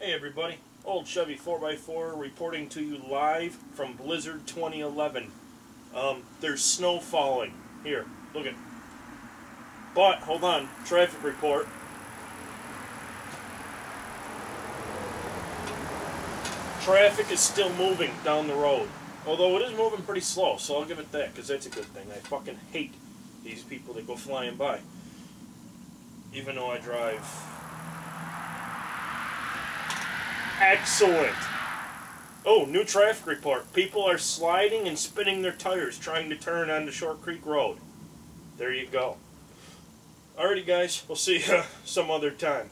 Hey everybody, old Chevy 4x4 reporting to you live from Blizzard 2011. There's snow falling. Here, look at. But, hold on, traffic report. Traffic is still moving down the road. Although it is moving pretty slow, so I'll give it that, because that's a good thing. I fucking hate these people that go flying by. Even though I drive. Excellent! Oh, new traffic report. People are sliding and spinning their tires trying to turn onto Short Creek Road. There you go. Alrighty guys, we'll see you some other time.